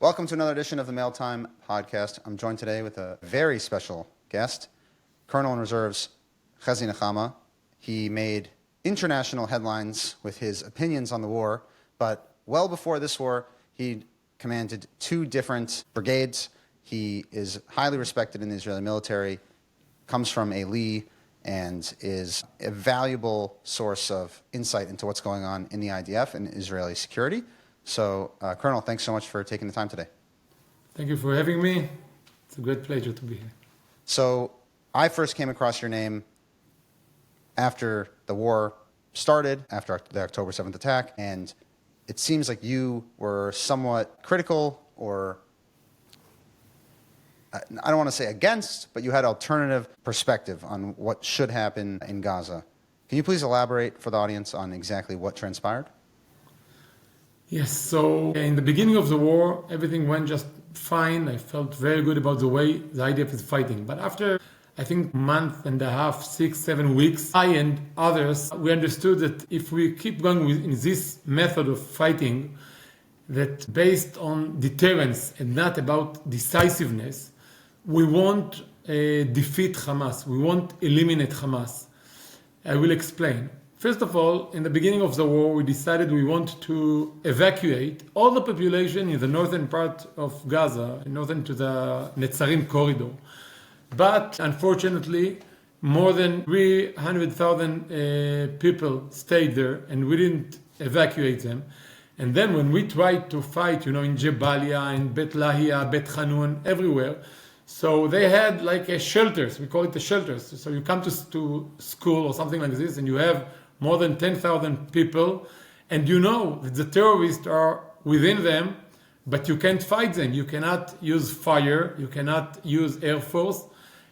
Welcome to another edition of the Mail Time podcast. I'm joined today with a very special guest, Colonel in Reserve's Hezi Nehama. He made international headlines with his opinions on the war, but well before this war, he commanded two different brigades. He is highly respected in the Israeli military, comes from a Lee, and is a valuable source of insight into what's going on in the IDF and Israeli security. So, Colonel, thanks so much for taking the time today. Thank you for having me. It's a great pleasure to be here. So, I first came across your name after the war started, after the October 7th attack, and it seems like you were somewhat critical, or I don't want to say against, but you had alternative perspective on what should happen in Gaza. Can you please elaborate for the audience on exactly what transpired? Yes, so in the beginning of the war, everything went just fine. I felt very good about the way the IDF is fighting. But after, I think, month and a half, 6, 7 weeks, I and others, we understood that if we keep going in this method of fighting, that based on deterrence and not about decisiveness, we won't defeat Hamas. We won't eliminate Hamas. I will explain. First of all, in the beginning of the war, we decided we want to evacuate all the population in the northern part of Gaza, northern to the Netzarim corridor. But unfortunately, more than 300,000 people stayed there, and we didn't evacuate them. And then when we tried to fight, in Jabalia, in Bet Lahia, Bet Hanun, everywhere, so they had like shelters. We call it the shelters. So you come to school or something like this, and you have more than 10,000 people, and you know that the terrorists are within them, but you can't fight them. You cannot use fire, you cannot use air force,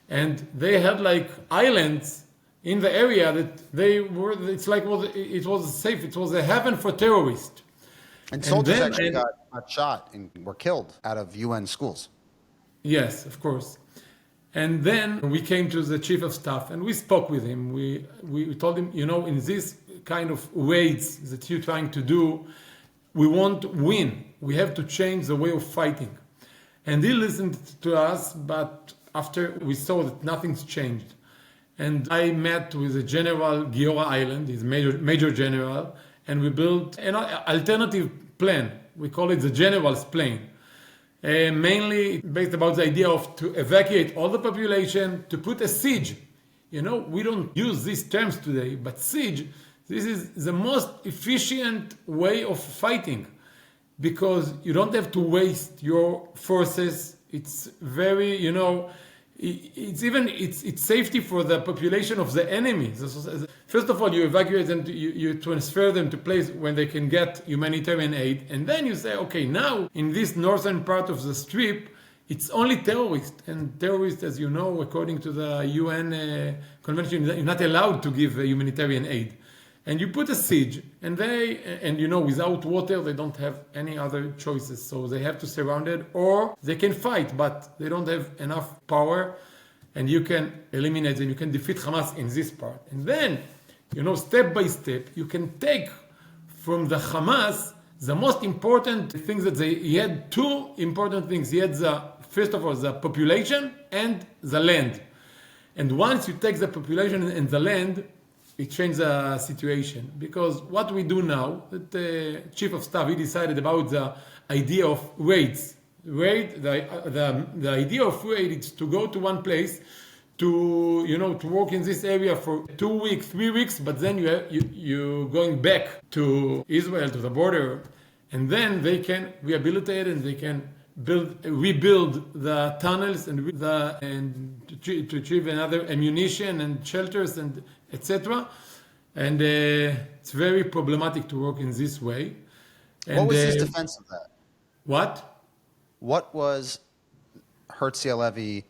and they had like islands in the area that they were, it was safe, it was a heaven for terrorists. And soldiers actually got shot and were killed out of UN schools. Yes, of course. And then we came to the chief of staff and we spoke with him. We told him, in this kind of raids that you're trying to do, we won't win. We have to change the way of fighting. And he listened to us, but after we saw that nothing's changed. And I met with the General Giora Island, his major general, and we built an alternative plan. We call it the General's Plan. Mainly based about the idea of to evacuate all the population, to put a siege. We don't use these terms today, but siege, this is the most efficient way of fighting because you don't have to waste your forces. It's very, it's safety for the population of the enemy. First of all, you evacuate them, you transfer them to place when they can get humanitarian aid, and then you say, okay, now in this northern part of the strip, it's only terrorists, and terrorists, as you know, according to the UN convention, you're not allowed to give humanitarian aid. And you put a siege, and without water, they don't have any other choices. So they have to surround it, or they can fight, but they don't have enough power, and you can eliminate them, you can defeat Hamas in this part. And then, step by step, you can take from the Hamas the most important things that he had two important things. He had first of all, the population and the land. And once you take the population and the land, it changed the situation, because what we do now, the chief of staff, he decided about the idea of raids. The idea of raid is to go to one place, to work in this area for 2 weeks, 3 weeks, but then you're going back to Israel, to the border, and then they can rehabilitate and they can rebuild the tunnels and to achieve another ammunition and shelters and etc. And it's very problematic to work in this way. And, what was his defense of that? What was Herzi Halevi?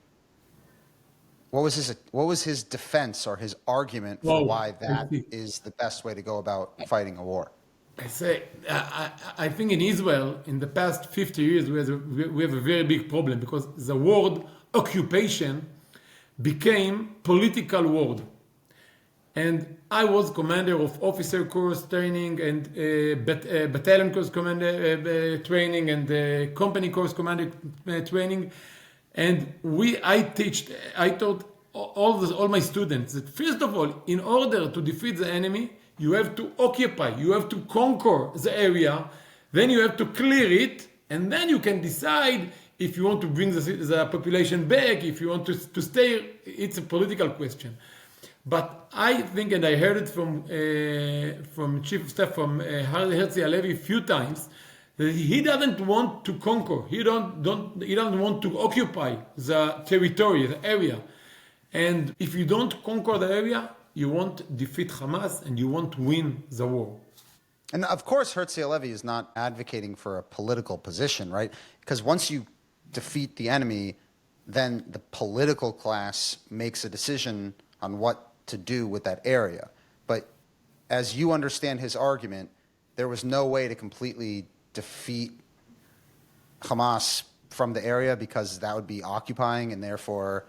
What was his defense or his argument for why that is the best way to go about fighting a war? I think in Israel, in the past 50 years, we have a very big problem because the word occupation became political word. And I was commander of officer course training and battalion course commander training and company course commander training. And I taught all my students that first of all, in order to defeat the enemy, you have to occupy, you have to conquer the area, then you have to clear it, and then you can decide if you want to bring the population back, if you want to stay. It's a political question. But I think, and I heard it from Chief of Staff, from Hezi Nehama a few times, that he doesn't want to conquer. He doesn't want to occupy the territory, the area. And if you don't conquer the area, you won't defeat Hamas and you won't win the war. And of course, Hezi Nehama is not advocating for a political position, right? Because once you defeat the enemy, then the political class makes a decision on what to do with that area. But as you understand his argument, there was no way to completely defeat Hamas from the area because that would be occupying, and therefore,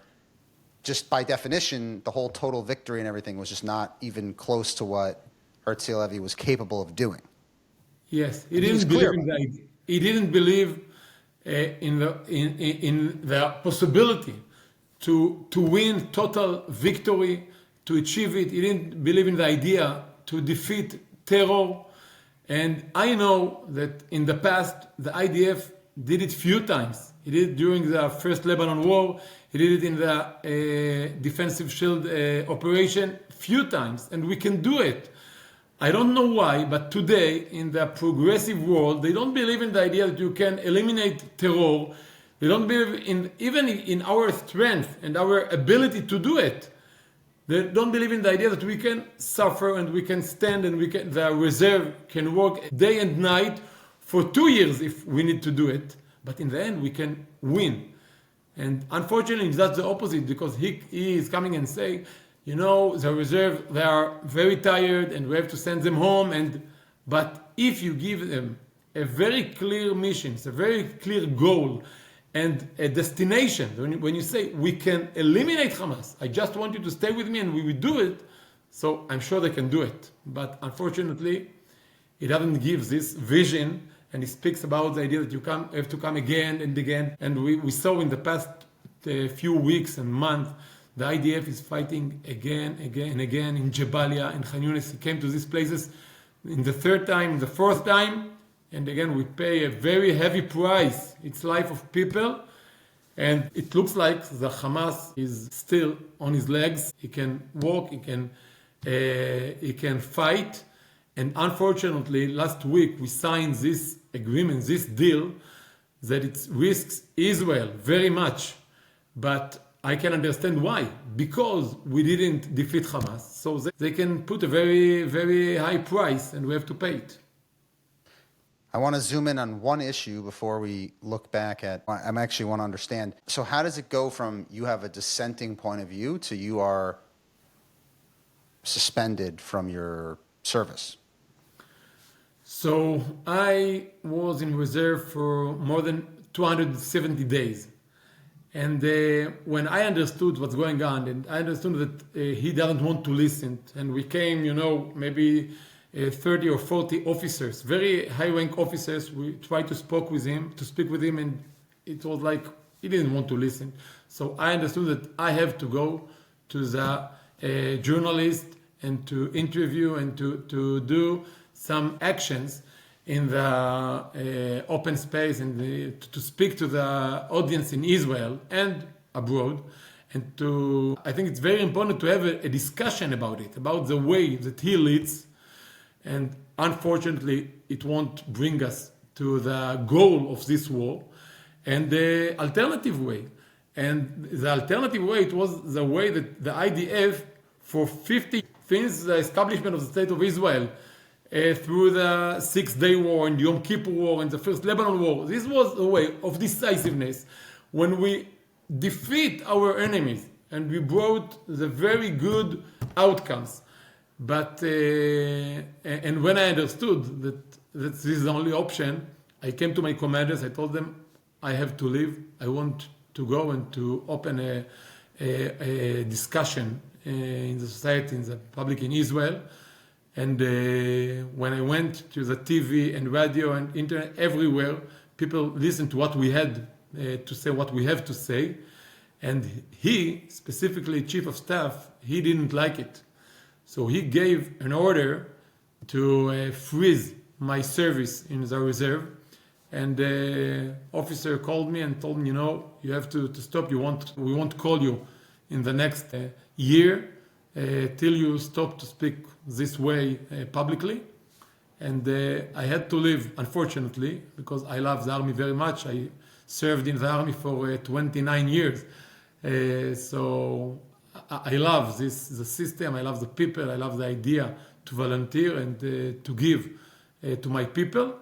just by definition, the whole total victory and everything was just not even close to what Hezi Nehama was capable of doing. Yes, he didn't believe in the idea. He didn't believe in the possibility to win total victory, to achieve it. He didn't believe in the idea to defeat terror. And I know that in the past, the IDF did it few times. He did it during the first Lebanon war. He did it in the defensive shield operation few times. And we can do it. I don't know why, but today, in the progressive world, they don't believe in the idea that you can eliminate terror. They don't believe even in our strength and our ability to do it. They don't believe in the idea that we can suffer and we can stand and the reserve can work day and night for 2 years if we need to do it. But in the end, we can win. And unfortunately, that's the opposite, because he is coming and saying, you know, the reserve, they are very tired and we have to send them home. But if you give them a very clear mission, a very clear goal, and a destination, when you say, we can eliminate Hamas, I just want you to stay with me and we will do it, so I'm sure they can do it. But unfortunately, he doesn't give this vision, and he speaks about the idea that you have to come again and again. And we saw in the past few weeks and months, the IDF is fighting again and again in Jabalia and Khan Yunis. He came to these places in the third time, the fourth time, and again we pay a very heavy price. It's life of people, and it looks like the Hamas is still on his legs. He can walk, he can fight, and unfortunately, last week we signed this agreement, this deal, that it risks Israel very much, but I can understand why. Because we didn't defeat Hamas, so they can put a very, very high price, and we have to pay it. I want to zoom in on one issue before we look back at, I actually want to understand. So how does it go from you have a dissenting point of view to you are suspended from your service? So I was in reserve for more than 270 days. And when I understood what's going on, and I understood that he doesn't want to listen, and we came, maybe 30 or 40 officers, very high-rank officers. We tried to speak with him, and it was like he didn't want to listen. So I understood that I have to go to the journalist and to interview and to do some actions in the open space and to speak to the audience in Israel and abroad. And I think it's very important to have a discussion about it, about the way that he leads. And unfortunately, it won't bring us to the goal of this war and the alternative way. And the alternative way, it was the way that the IDF, for 50, since the establishment of the State of Israel, through the Six-Day War and Yom Kippur War and the First Lebanon War, this was a way of decisiveness when we defeat our enemies and we brought the very good outcomes. But and when I understood that this is the only option, I came to my commanders. I told them I have to leave. I want to go and to open a discussion in the society, in the public in Israel. And when I went to the TV and radio and internet everywhere, people listened to what we had to say, what we have to say. And he, specifically chief of staff, he didn't like it. So he gave an order to freeze my service in the reserve. And the officer called me and told me, you have to stop. We won't call you in the next year till you stop to speak this way publicly. And I had to leave, unfortunately, because I love the army very much. I served in the army for 29 years. So I love the system, I love the people, I love the idea to volunteer and to give to my people.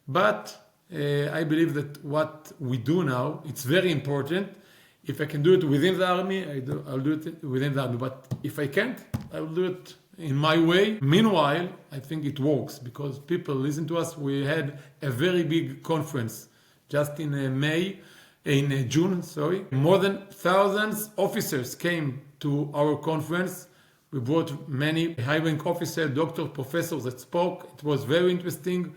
But I believe that what we do now, it's very important. If I can do it within the army, I'll do it within the army. But if I can't, I will do it in my way. Meanwhile, I think it works because people listen to us. We had a very big conference just in June, more than thousands officers came to our conference. We brought many high-rank officers, doctors, professors that spoke. It was very interesting.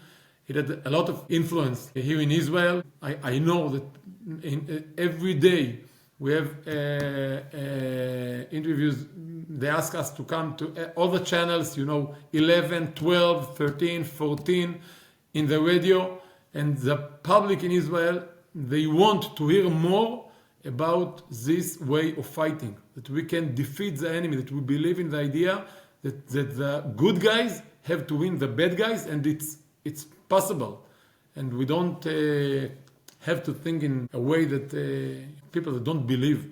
It had a lot of influence here in Israel. I know that every day we have interviews. They ask us to come to all the channels, 11, 12, 13, 14 in the radio. And the public in Israel, they want to hear more about this way of fighting, that we can defeat the enemy, that we believe in the idea that the good guys have to win the bad guys, and it's possible. And we don't have to think in a way that people that don't believe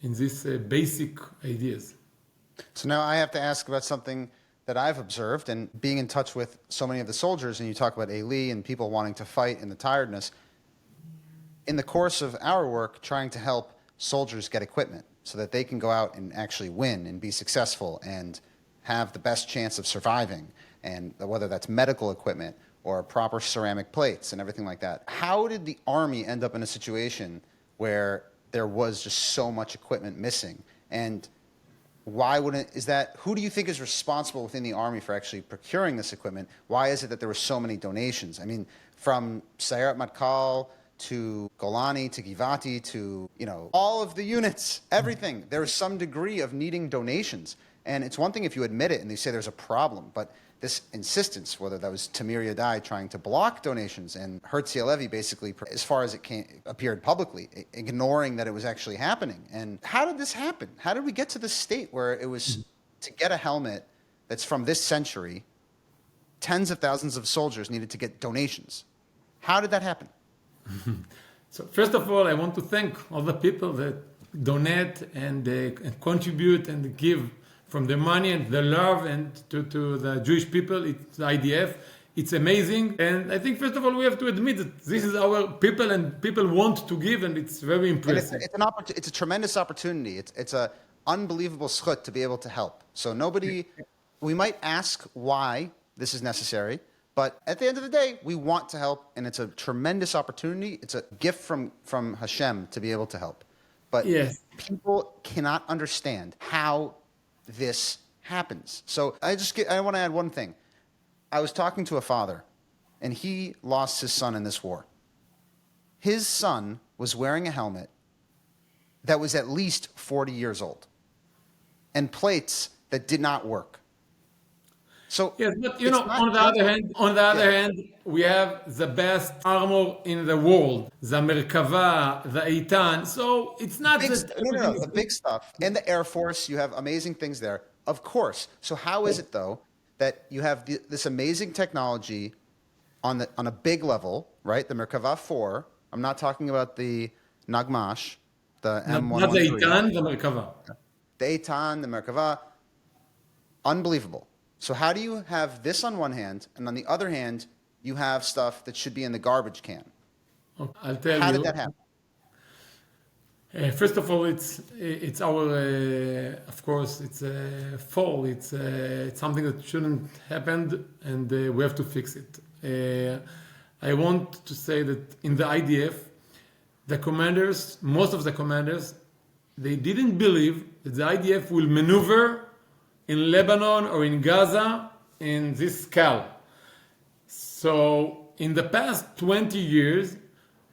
in these basic ideas. So now I have to ask about something that I've observed and being in touch with so many of the soldiers, and you talk about Eli and people wanting to fight and the tiredness. In the course of our work, trying to help soldiers get equipment so that they can go out and actually win and be successful and have the best chance of surviving, and whether that's medical equipment or proper ceramic plates and everything like that. How did the Army end up in a situation where there was just so much equipment missing? And why wouldn't, who do you think is responsible within the Army for actually procuring this equipment? Why is it that there were so many donations? I mean, from Sayarat Matkal to Golani to Givati to, all of the units, everything. There was some degree of needing donations. And it's one thing if you admit it and they say there's a problem, but this insistence, whether that was Tamir Yadai trying to block donations and Herzl Levy basically, as far as it appeared publicly, ignoring that it was actually happening. And how did this happen? How did we get to this state where it was to get a helmet that's from this century, tens of thousands of soldiers needed to get donations? How did that happen? So first of all, I want to thank all the people that donate and contribute and give from the money and the love and to the Jewish people. It's the IDF. It's amazing. And I think, first of all, we have to admit that this is our people and people want to give, and it's very impressive. It's a tremendous opportunity. It's an unbelievable zchut to be able to help. So we might ask why this is necessary, but at the end of the day, we want to help, and it's a tremendous opportunity. It's a gift from Hashem to be able to help. But yes, people cannot understand how this happens. So I want to add one thing. I was talking to a father, and he lost his son in this war. His son was wearing a helmet that was at least 40 years old, and plates that did not work. So yes, but on the other hand, we have the best armor in the world, the Merkava, the Eitan. So it's not the big stuff. And the Air Force, you have amazing things there, of course. So how is it though that you have this amazing technology on a big level, right? The Merkava 4. I'm not talking about the Nagmash, the M113. Not the Eitan, the Merkava. The Eitan, the Merkava, unbelievable. So how do you have this on one hand, and on the other hand, you have stuff that should be in the garbage can? Okay, I'll tell you. How did that happen? First of all, it's our, of course, it's a fall. It's something that shouldn't happen, and we have to fix it. I want to say that in the IDF, the commanders, most of the commanders, they didn't believe that the IDF will maneuver in Lebanon or in Gaza in this scale. So in the past 20 years,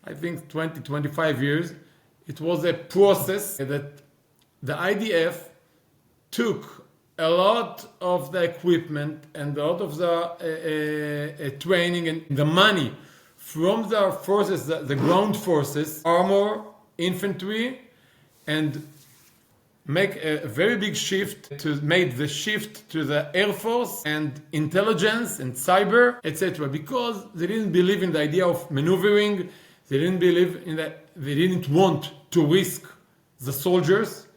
I think 20, 25 years, it was a process that the IDF took a lot of the equipment and a lot of the training and the money from the forces, the ground forces, armor, infantry, and make a very big shift to make the shift to the Air Force and intelligence and cyber, etc. Because they didn't believe in the idea of maneuvering, they didn't believe in that, they didn't want to risk the soldiers.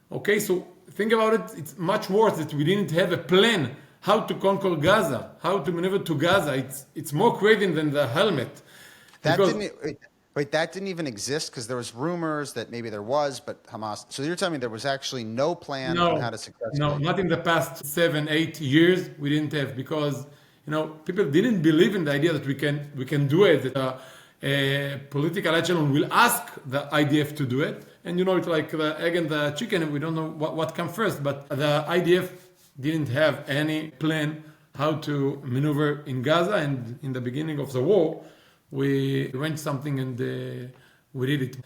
Okay, so think about it, it's much worse that we didn't have a plan how to conquer Gaza, how to maneuver to Gaza. It's more crazy than the helmet. That Because- didn't wait. That didn't even exist because there was rumors that maybe there was, but Hamas. So you're telling me there was actually no plan on how to successfully. No, not in the past 7, 8 years. We didn't have because people didn't believe in the idea that we can do it. That a political echelon will ask the IDF to do it, and it's like the egg and the chicken. We don't know what comes first. But the IDF didn't have any plan how to maneuver in Gaza, and in the beginning of the war, we arranged something and we did it.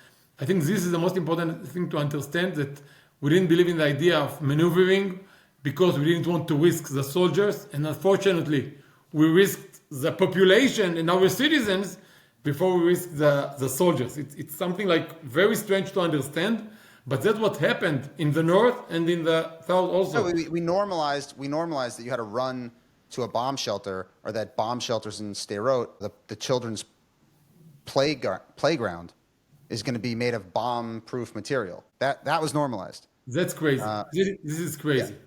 I think this is the most important thing to understand, that we didn't believe in the idea of maneuvering because we didn't want to risk the soldiers, and unfortunately we risked the population and our citizens before we risked the soldiers. It's something like very strange to understand, but that's what happened in the north and in the south also. No, we normalized that you had to run to a bomb shelter, or that bomb shelters in Sderot, the children's playground is going to be made of bomb-proof material. That was normalized. That's crazy. This is crazy. Yeah.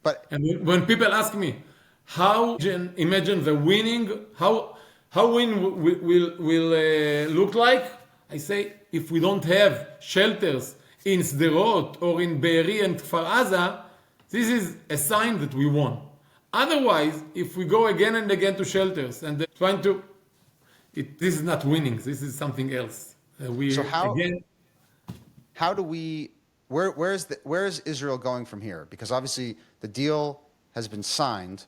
But when people ask me, how imagine the winning, how win will look like, I say, if we don't have shelters in Sderot or in Be'eri and Kfar Aza, this is a sign that we won. Otherwise, if we go again and again to shelters and trying to, this is not winning. This is something else. How do we? Where is Israel going from here? Because obviously the deal has been signed.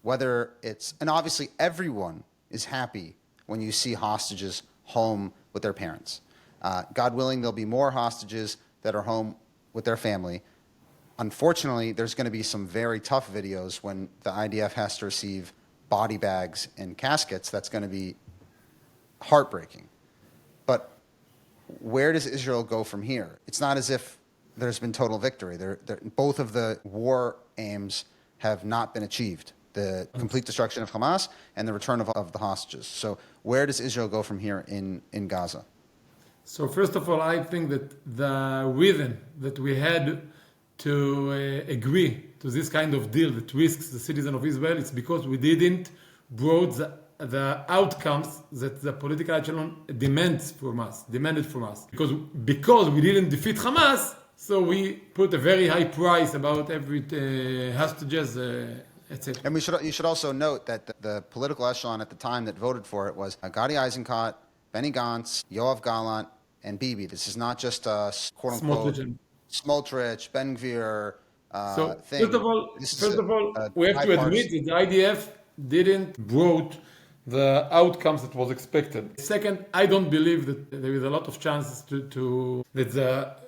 And obviously everyone is happy when you see hostages home with their parents. God willing, there'll be more hostages that are home with their family. Unfortunately, there's going to be some very tough videos when the IDF has to receive body bags and caskets. That's going to be heartbreaking. But where does Israel go from here? It's not as if there's been total victory. Both of the war aims have not been achieved. The complete destruction of Hamas and the return of the hostages. So where does Israel go from here in Gaza? So first of all, I think that the reason that we had to agree to this kind of deal that risks the citizen of Israel, it's because we didn't brought the outcomes that the political echelon demanded from us. Because we didn't defeat Hamas, so we put a very high price about every hostages, etc. And you should also note that the political echelon at the time that voted for it was Gadi Eisenkot, Benny Gantz, Yoav Gallant, and Bibi. This is not just a quote-unquote Smotrich, Ben Gvir thing. First of all, we have to admit that the IDF didn't brought the outcomes that was expected. Second, I don't believe that there is a lot of chances that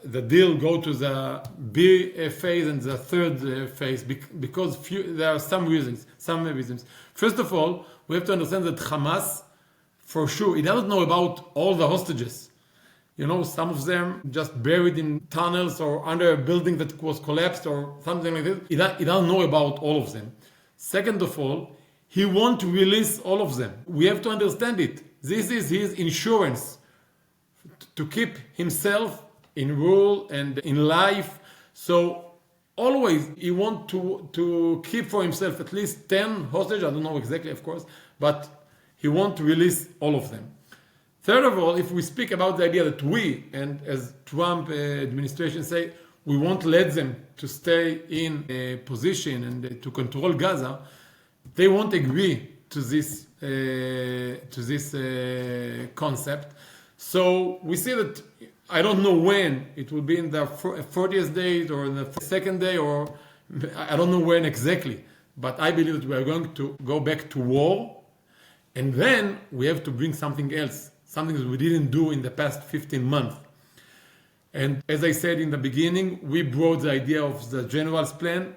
the deal go to the B phase and the third phase because there are some reasons. First of all, we have to understand that Hamas, for sure, it doesn't know about all the hostages. Some of them just buried in tunnels or under a building that was collapsed or something like that. He doesn't know about all of them. Second of all, he won't release all of them. We have to understand it. This is his insurance to keep himself in rule and in life. So always he wants to keep for himself at least 10 hostages. I don't know exactly, of course, but he won't release all of them. Third of all, if we speak about the idea that we, and as Trump administration say, we won't let them to stay in a position and to control Gaza, they won't agree to this concept. So we see that I don't know when. It will be in the 40th day or in the second day, or I don't know when exactly. But I believe that we are going to go back to war, and then we have to bring something else, something that we didn't do in the past 15 months. And as I said in the beginning, we brought the idea of the general's plan.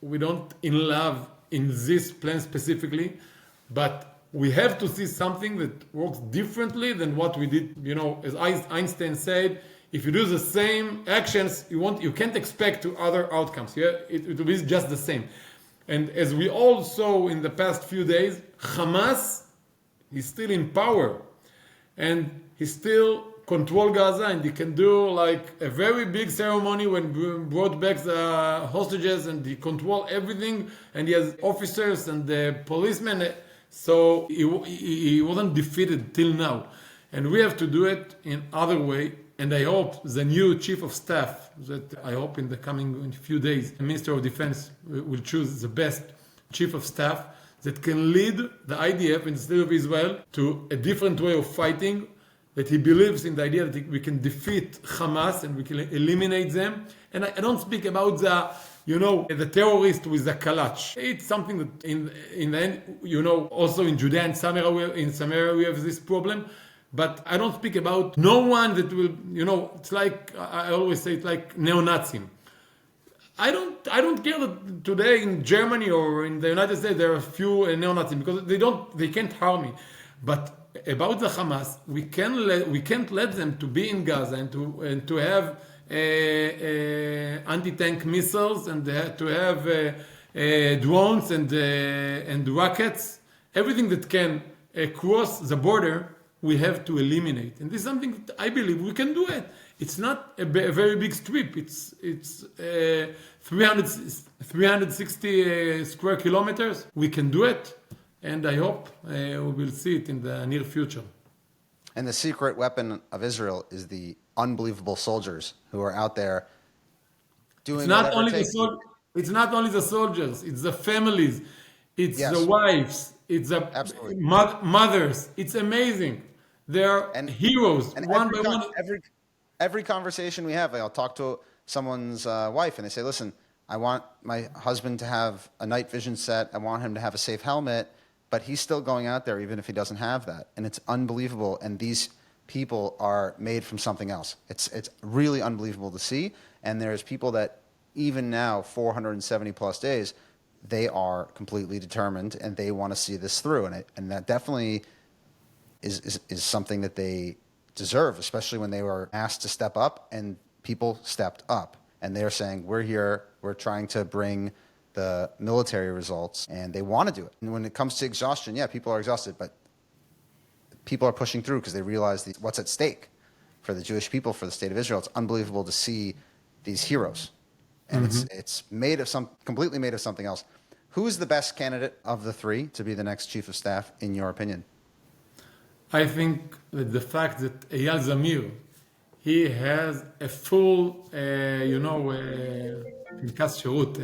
We don't in love in this plan specifically, but we have to see something that works differently than what we did. As Einstein said, if you do the same actions, you can't expect to other outcomes. Yeah, it will be just the same. And as we all saw in the past few days, Hamas is still in power, and he still control Gaza, and he can do like a very big ceremony when brought back the hostages, and he control everything, and he has officers and the policemen. So he wasn't defeated till now, and we have to do it in other way. And I hope the new chief of staff, that I hope in the coming few days, the Minister of Defense will choose the best chief of staff that can lead the IDF in the state of Israel to a different way of fighting, that he believes in the idea that we can defeat Hamas and we can eliminate them. And I don't speak about the terrorist with the kalach. It's something that in the end, also in Judea and Samaria we have this problem. But I don't speak about no one that will, it's like, I always say it's like neo-Nazis. I don't care that today in Germany or in the United States there are a few neo-Nazis, because they can't harm me. But about the Hamas, we can't let them to be in Gaza and to have anti-tank missiles and to have drones and rockets. Everything that can cross the border, we have to eliminate. And this is something that I believe we can do it. It's not a very big strip. It's 360 square kilometers. We can do it. And I hope we will see it in the near future. And the secret weapon of Israel is the unbelievable soldiers who are out there doing whatever it takes. It's not only the soldiers, it's the families, it's the wives, it's the mothers. It's amazing. They're heroes, and one by one. Every conversation we have, I'll talk to someone's wife and they say, listen, I want my husband to have a night vision set. I want him to have a safe helmet. But he's still going out there even if he doesn't have that. And it's unbelievable. And these people are made from something else. It's really unbelievable to see. And there's people that even now, 470 plus days, they are completely determined and they want to see this through. And that definitely is something that they deserve, especially when they were asked to step up and people stepped up. And they're saying, we're here, we're trying to bring the military results, and they want to do it. And when it comes to exhaustion, people are exhausted, but people are pushing through because they realize what's at stake for the Jewish people, for the state of Israel. It's unbelievable to see these heroes, and it's completely made of something else. Who is the best candidate of the three to be the next chief of staff, in your opinion? I think that the fact that Eyal Zamir, he has a full, Pinkas Shirut.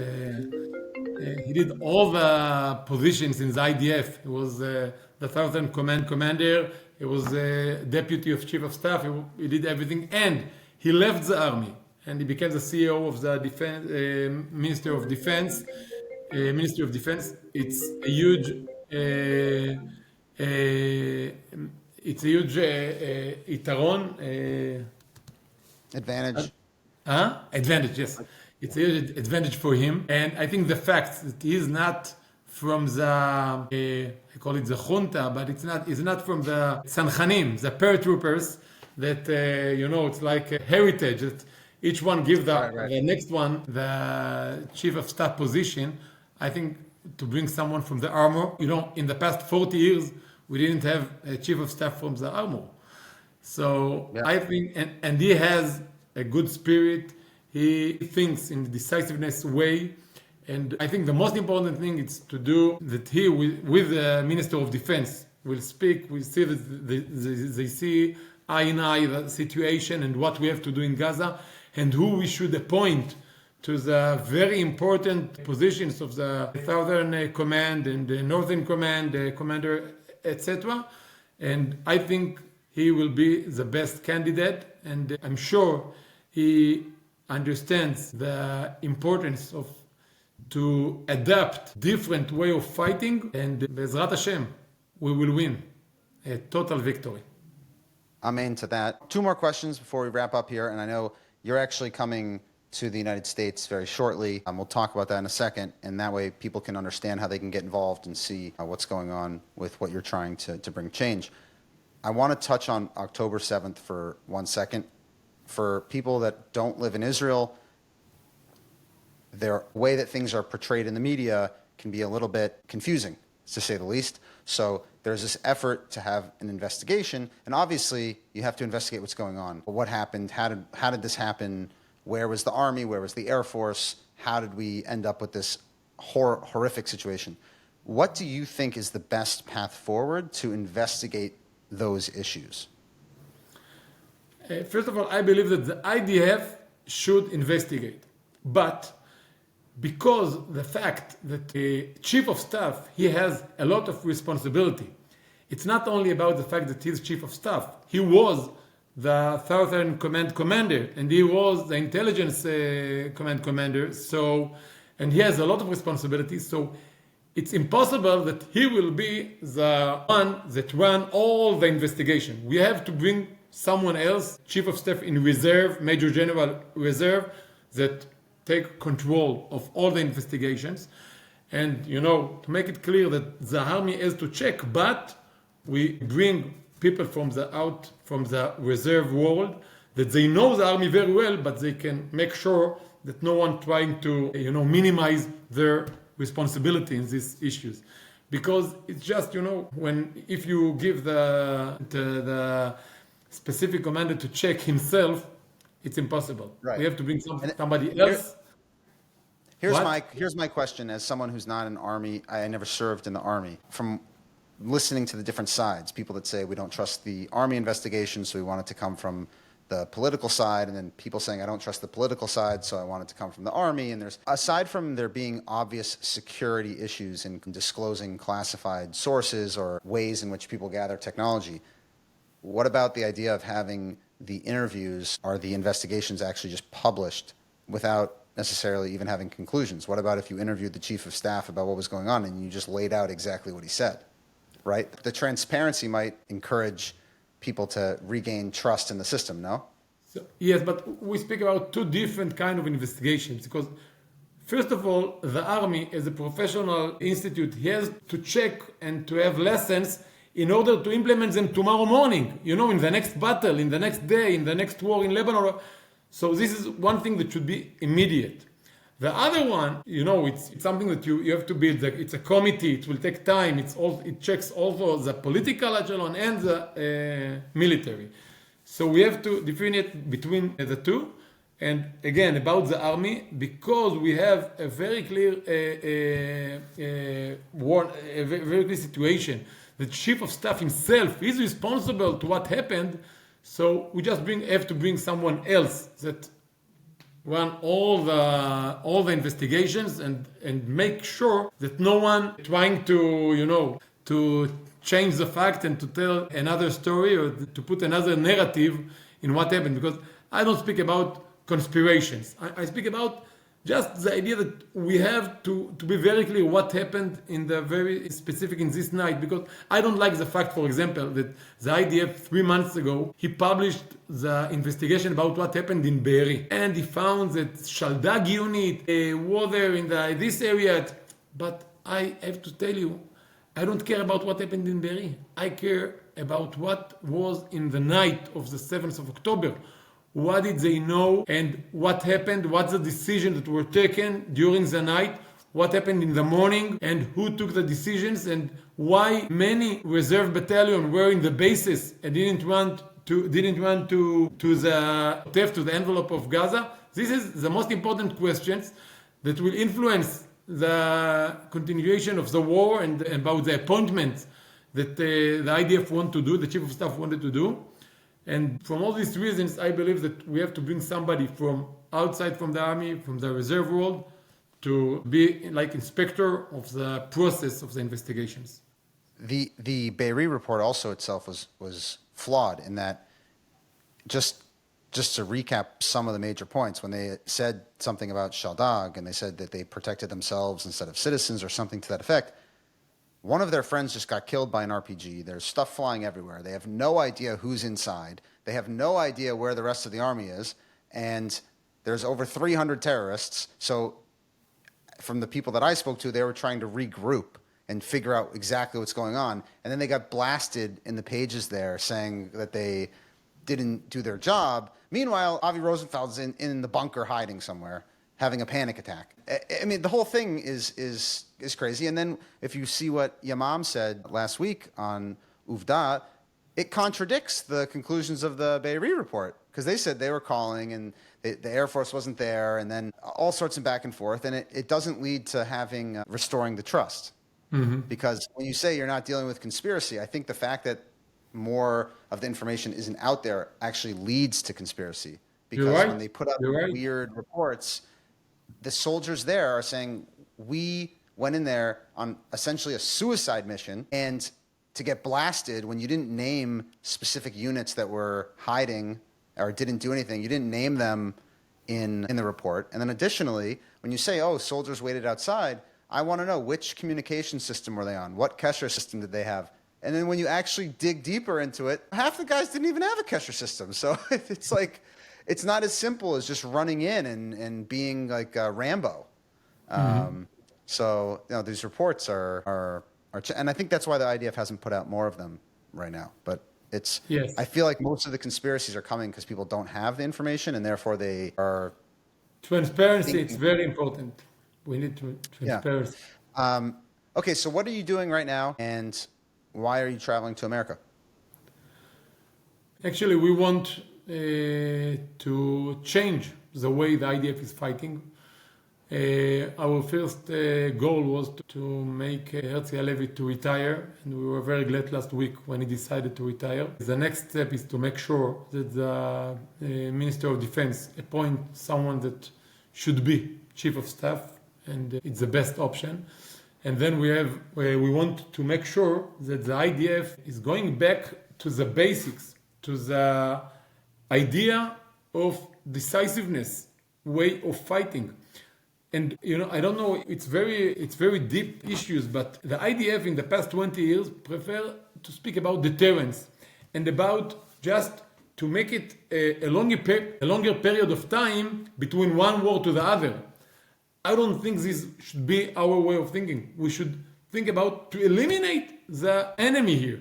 He did all the positions in the IDF. He was the Southern Command Commander. He was Deputy of Chief of Staff. He did everything. And he left the army. And he became the CEO of the Ministry of Defense. It's a huge Yitaron. Advantage. Advantage, yes. It's a huge advantage for him. And I think the fact that he is not from the, I call it the junta, but he's not from the Sanchanim, the paratroopers, that, it's like a heritage, that each one give the next one the chief of staff position. I think to bring someone from the armor, in the past 40 years, we didn't have a chief of staff from the armor. So I think, and he has a good spirit. He thinks in a decisiveness way. And I think the most important thing is to do that he, with the Minister of Defense, will speak. We see that they see eye in eye the situation and what we have to do in Gaza, and who we should appoint to the very important positions of the Southern Command and the Northern Command, the Commander, etc. And I think he will be the best candidate, and I'm sure he understands the importance of to adapt different way of fighting, and Be'ezrat Hashem, we will win a total victory. Amen to that. Two more questions before we wrap up here, and I know you're actually coming to the United States very shortly. We'll talk about that in a second, and that way people can understand how they can get involved and see what's going on with what you're trying to bring change. I want to touch on October 7th for 1 second. For people that don't live in Israel, the way that things are portrayed in the media can be a little bit confusing, to say the least. So there's this effort to have an investigation, and obviously you have to investigate what's going on. What happened? How did this happen? Where was the Army? Where was the Air Force? How did we end up with this horrific situation? What do you think is the best path forward to investigate those issues? First of all, I believe that the IDF should investigate. But because the fact that the chief of staff, he has a lot of responsibility. It's not only about the fact that he's chief of staff. He was the Southern Command commander, and he was the intelligence command commander. So, and he has a lot of responsibilities. So it's impossible that he will be the one that run all the investigation. We have to bring someone else, chief of staff in reserve, major general reserve, that take control of all the investigations. And, to make it clear that the army has to check, but we bring people from the reserve world, that they know the army very well, but they can make sure that no one trying to, minimize their responsibility in these issues. Because it's just, if you give the specific commander to check himself, it's impossible. Right. We have to bring somebody else. Here's my question as someone who's not in Army. I never served in the Army. From listening to the different sides, people that say we don't trust the Army investigations, so we want it to come from the political side, and then people saying I don't trust the political side, so I want it to come from the Army. And there's, aside from there being obvious security issues in disclosing classified sources or ways in which people gather technology, what about the idea of having the interviews or the investigations actually just published without necessarily even having conclusions? What about if you interviewed the chief of staff about what was going on and you just laid out exactly what he said, right? The transparency might encourage people to regain trust in the system, no? Yes, but we speak about two different kind of investigations, because first of all, the Army as a professional institute, he has to check and to have lessons in order to implement them tomorrow morning, in the next battle, in the next day, in the next war in Lebanon. So this is one thing that should be immediate. The other one, it's something that you have to build. It's a committee. It will take time. It checks also the political echelon and the military. So we have to differentiate between the two. And again, about the army, because we have a very clear very clear situation. The chief of staff himself is responsible to what happened. So we just have to bring someone else that run all the investigations and make sure that no one trying to to change the fact and to tell another story or to put another narrative in what happened. Because I don't speak about conspirations. I speak about just the idea that we have to be very clear what happened in the very specific in this night. Because I don't like the fact, for example, that the IDF 3 months ago, he published the investigation about what happened in Be'eri. And he found that Shaldag unit was there in this area. But I have to tell you, I don't care about what happened in Be'eri. I care about what was in the night of the 7th of October. What did they know and what happened? What's the decision that were taken during the night? What happened in the morning and who took the decisions and why many reserve battalions were in the bases and didn't run to the envelope of Gaza? This is the most important questions that will influence the continuation of the war and about the appointments that the IDF want to do, the chief of staff wanted to do. And from all these reasons, I believe that we have to bring somebody from outside from the army, from the reserve world, to be like inspector of the process of the investigations. The Be'eri report also itself was flawed in that just to recap some of the major points, when they said something about Shaldag and they said that they protected themselves instead of citizens or something to that effect, one of their friends just got killed by an RPG. There's stuff flying everywhere. They have no idea who's inside. They have no idea where the rest of the army is. And there's over 300 terrorists. So from the people that I spoke to, they were trying to regroup and figure out exactly what's going on. And then they got blasted in the pages there saying that they didn't do their job. Meanwhile, Avi Rosenfeld's in the bunker hiding somewhere, having a panic attack. I mean, the whole thing is crazy. And then if you see what Yamam said last week on Uvda, it contradicts the conclusions of the Be'eri report, because they said they were calling and the Air Force wasn't there, and then all sorts of back and forth. And it doesn't lead to having restoring the trust. Mm-hmm. Because when you say you're not dealing with conspiracy, I think the fact that more of the information isn't out there actually leads to conspiracy. Because when they put up weird reports, the soldiers there are saying, we went in there on essentially a suicide mission, and to get blasted when you didn't name specific units that were hiding or didn't do anything, you didn't name them in the report. And then additionally, when you say, oh, soldiers waited outside, I want to know which communication system were they on? What Kesher system did they have? And then when you actually dig deeper into it, half the guys didn't even have a Kesher system. So it's like, it's not as simple as just running in and being like Rambo. So, you know, these reports are and I think that's why the IDF hasn't put out more of them right now. But it's, I feel like most of the conspiracies are coming because people don't have the information, and therefore they are. Transparency, it's very important. We need transparency. Yeah. Okay, so what are you doing right now, and why are you traveling to America? Actually, we want to change the way the IDF is fighting. Our first goal was to make Herzi Halevi to retire, and we were very glad last week when he decided to retire. The next step is to make sure that the Minister of Defense appoint someone that should be Chief of Staff, and it's the best option. And then we want to make sure that the IDF is going back to the basics, to the idea of decisiveness, way of fighting. And, you know, I don't know, it's very deep issues, but the IDF in the past 20 years prefer to speak about deterrence and about just to make it a longer period of time between one war to the other. I don't think this should be our way of thinking. We should think about to eliminate the enemy here.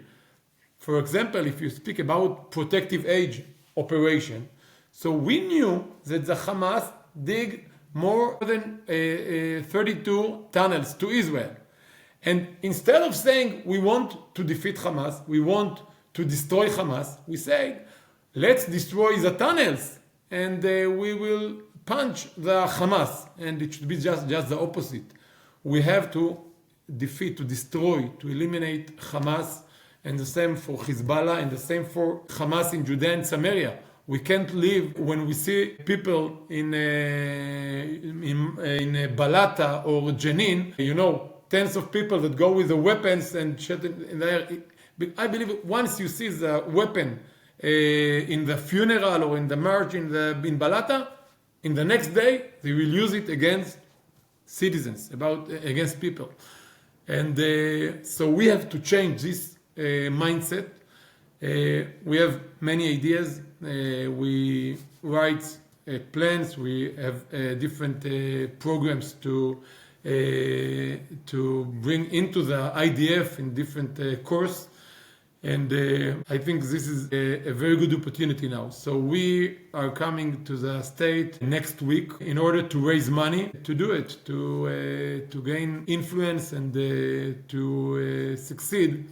For example, if you speak about protective age operation, so we knew that the Hamas dig more than 32 tunnels to Israel. And instead of saying we want to defeat Hamas, we want to destroy Hamas, we say let's destroy the tunnels and we will punch the Hamas. And it should be just the opposite. We have to defeat, to destroy, to eliminate Hamas, and the same for Hezbollah, and the same for Hamas in Judea and Samaria. We can't live when we see people in Balata or Jenin, you know, tens of people that go with the weapons and shoot in the air. I believe once you see the weapon in the funeral or in the march in Balata, in the next day they will use it against citizens, against people. And so we have to change this mindset. We have many ideas. We write plans. We have different programs to bring into the IDF in different course. And I think this is a very good opportunity now. So we are coming to the state next week in order to raise money to do it, to gain influence and to succeed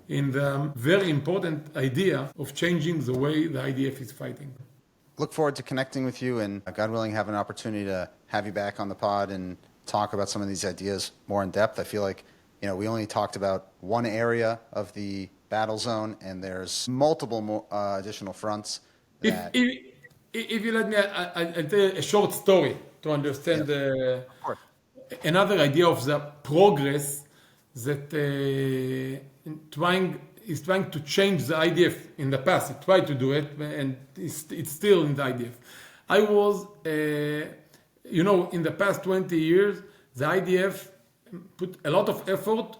in the very important idea of changing the way the IDF is fighting. Look forward to connecting with you, and God willing, have an opportunity to have you back on the pod and talk about some of these ideas more in depth. I feel like, you know, we only talked about one area of the battle zone, and there's multiple more, additional fronts. If you let me, I'll tell you a short story to understand another idea of the progress that trying is trying to change the IDF in the past. It tried to do it, and it's still in the IDF. I was, in the past 20 years, the IDF put a lot of effort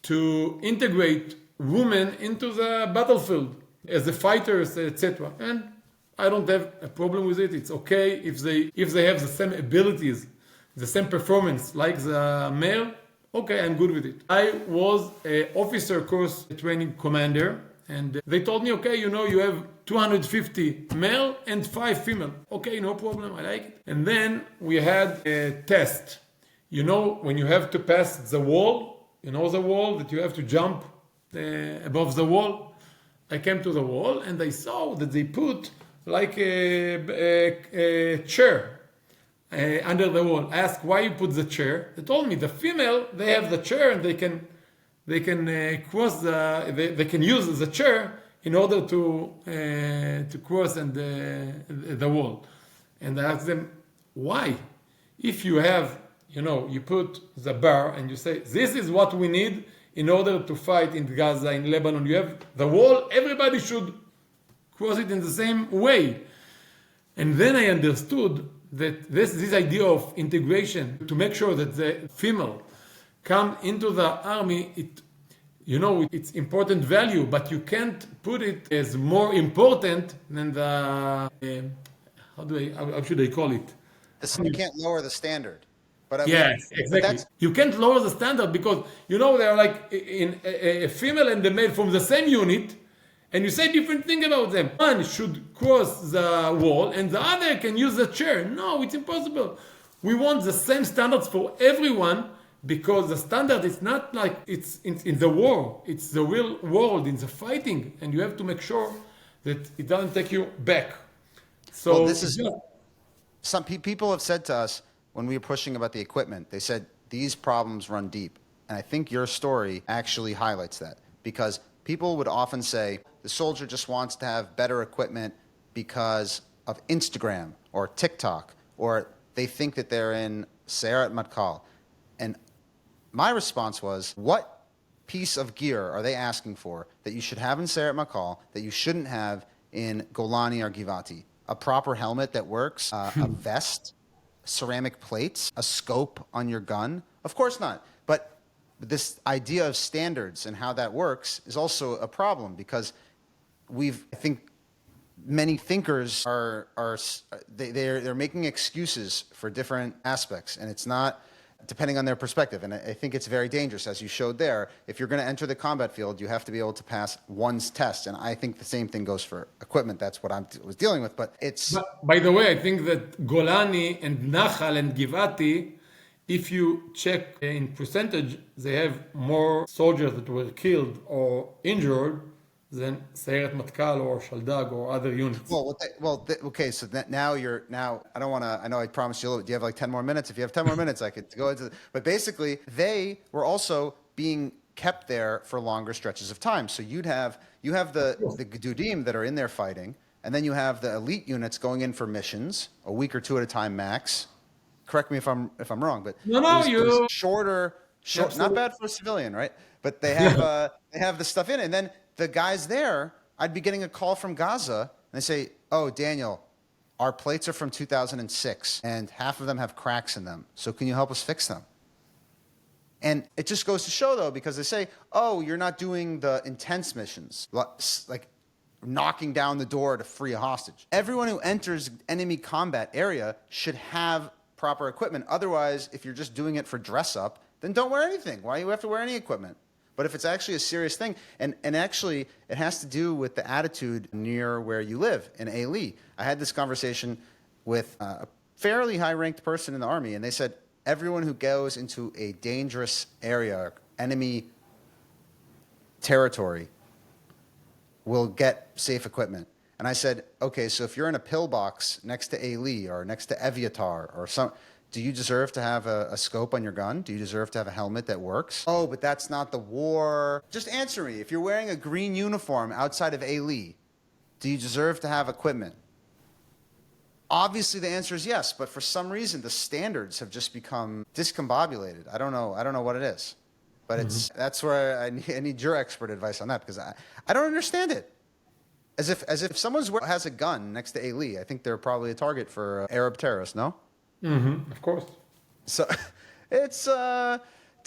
to integrate women into the battlefield as the fighters, etc. And I don't have a problem with it. It's okay if they have the same abilities, the same performance like the male. Okay, I'm good with it. I was an officer course training commander, and they told me, okay, you have 250 male and 5 female. Okay, no problem, I like it. And then we had a test. When you have to pass the wall, the wall that you have to jump above the wall. I came to the wall and I saw that they put like a chair under the wall. I asked why you put the chair. They told me the female, they have the chair and they can cross they can use the chair in order to cross the wall. And I asked them why. If you have, you put the bar and you say this is what we need in order to fight in Gaza, in Lebanon. You have the wall. Everybody should cross it in the same way. And then I understood that this idea of integration to make sure that the female come into the army, it's important value, but you can't put it as more important than the how should I call it? You can't lower the standard. But yes, exactly. You can't lower the standard because they are like in a female and a male from the same unit, and you say different thing about them. One should cross the wall and the other can use the chair. No, it's impossible. We want the same standards for everyone because the standard is not like it's in the war. It's the real world, in the fighting, and you have to make sure that it doesn't take you back. So this is some people have said to us when we were pushing about the equipment, they said these problems run deep. And I think your story actually highlights that because people would often say the soldier just wants to have better equipment because of Instagram or TikTok, or they think that they're in Seyeret Matkal. And my response was, what piece of gear are they asking for that you should have in Seyeret Matkal that you shouldn't have in Golani or Givati? A proper helmet that works, a vest, ceramic plates, a scope on your gun? Of course not. But this idea of standards and how that works is also a problem because I think many thinkers they're making excuses for different aspects, and it's not depending on their perspective. And I think it's very dangerous, as you showed there. If you're going to enter the combat field, you have to be able to pass one's test. And I think the same thing goes for equipment. That's what I was dealing with. But by the way, I think that Golani and Nachal and Givati, if you check in percentage, they have more soldiers that were killed or injured than Seyeret Matkal or Shaldag or other units. Okay. So now I don't want to. I know I promised you. Do you have like 10 more minutes? If you have 10 more minutes, I could go into. But basically, they were also being kept there for longer stretches of time. So you have the Gedudim that are in there fighting, and then you have the elite units going in for missions a week or two at a time max. Correct me if I'm wrong, but you shorter, not bad for a civilian, right? But they have the stuff in it, and then the guys there, I'd be getting a call from Gaza, and they say, "Oh, Daniel, our plates are from 2006, and half of them have cracks in them. So can you help us fix them?" And it just goes to show, though, because they say, "Oh, you're not doing the intense missions, like knocking down the door to free a hostage." Everyone who enters enemy combat area should have proper equipment. Otherwise, if you're just doing it for dress up, then don't wear anything. Why do you have to wear any equipment? But if it's actually a serious thing, and actually it has to do with the attitude near where you live in Eli. I had this conversation with a fairly high-ranked person in the army, and they said everyone who goes into a dangerous area, enemy territory, will get safe equipment. And I said, okay, so if you're in a pillbox next to Eli or next to Eviatar or some, do you deserve to have a scope on your gun? Do you deserve to have a helmet that works? Oh, but that's not the war. Just answer me. If you're wearing a green uniform outside of Eli, do you deserve to have equipment? Obviously, the answer is yes, but for some reason, the standards have just become discombobulated. I don't know what it is. But that's where I need your expert advice on that, because I don't understand it. As if someone has a gun next to Eli, I think they're probably a target for Arab terrorists. No, Of course. so it's to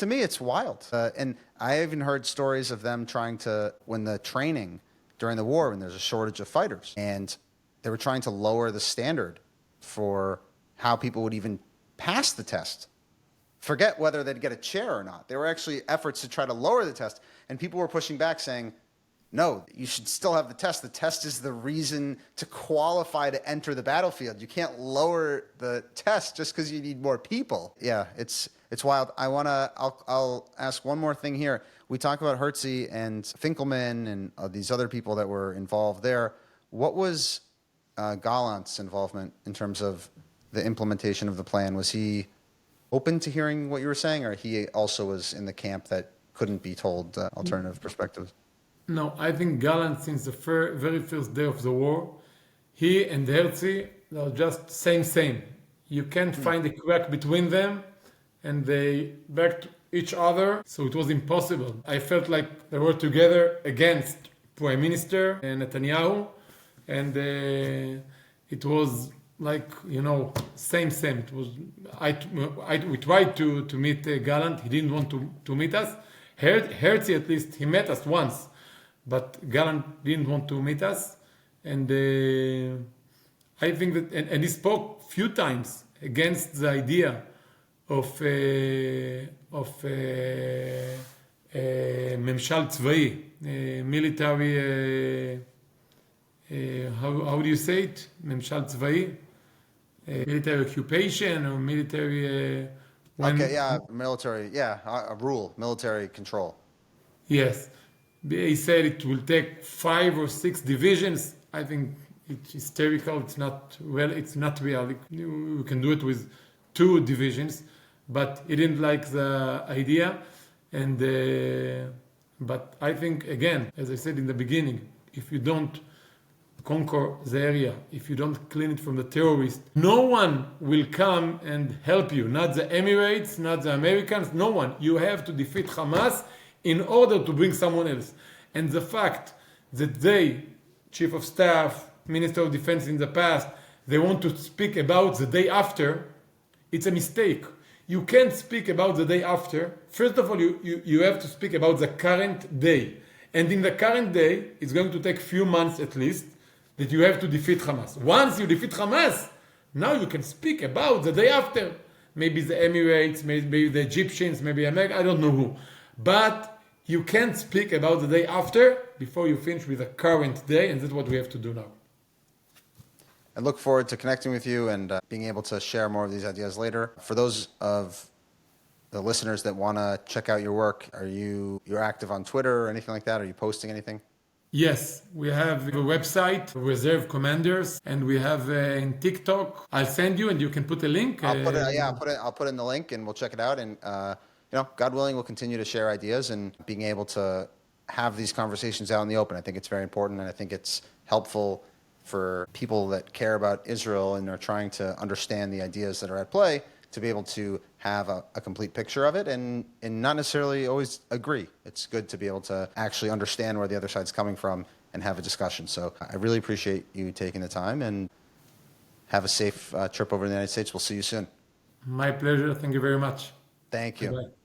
me it's wild. And I even heard stories of them trying to, when the training during the war, when there's a shortage of fighters, and they were trying to lower the standard for how people would even pass the test. Forget whether they'd get a chair or not. There were actually efforts to try to lower the test, and people were pushing back saying, no, you should still have the test. The test is the reason to qualify to enter the battlefield. You can't lower the test just because you need more people. Yeah, it's wild. I'll ask one more thing here. We talk about Hezi and Finkelman and these other people that were involved there. What was Gallant's involvement in terms of the implementation of the plan? Was he open to hearing what you were saying, or he also was in the camp that couldn't be told alternative perspectives? No, I think Gallant, since the very first day of the war, he and Hezi are just same. You can't find a crack between them, and they backed each other, so it was impossible. I felt like they were together against Prime Minister Netanyahu, and it was like, same. It was we tried to meet Gallant. He didn't want to meet us. Hezi, at least, he met us once, but Gallant didn't want to meet us. And I think that, and he spoke few times against the idea of Memshal Tzvai, military. How do you say it? Memshal Tzvai, military occupation or military. Military. Yeah, a rule, military control. Yes, he said it will take 5 or 6 divisions. I think it's hysterical. It's not real. We can do it with 2 divisions, but he didn't like the idea. And but I think, again, as I said in the beginning, if you don't conquer the area, if you don't clean it from the terrorists, no one will come and help you. Not the Emirates, not the Americans, no one. You have to defeat Hamas in order to bring someone else. And the fact that they, Chief of Staff, Minister of Defense in the past, they want to speak about the day after, it's a mistake. You can't speak about the day after. First of all, you have to speak about the current day. And in the current day, it's going to take few months at least, that you have to defeat Hamas. Once you defeat Hamas, now you can speak about the day after. Maybe the Emirates, maybe the Egyptians, maybe America, I don't know who. But you can't speak about the day after before you finish with the current day, and that's what we have to do now. I look forward to connecting with you and being able to share more of these ideas later. For those of the listeners that want to check out your work, you're active on Twitter or anything like that? Are you posting anything? Yes, we have a website, Reserve Commanders, and we have in TikTok. I'll send you, and you can put a link. I'll put in the link, and we'll check it out. And God willing, we'll continue to share ideas and being able to have these conversations out in the open. I think it's very important, and I think it's helpful for people that care about Israel and are trying to understand the ideas that are at play to be able to have a complete picture of it and not necessarily always agree. It's good to be able to actually understand where the other side's coming from and have a discussion. So I really appreciate you taking the time, and have a safe trip over to the United States. We'll see you soon. My pleasure. Thank you very much. Thank you. Bye-bye.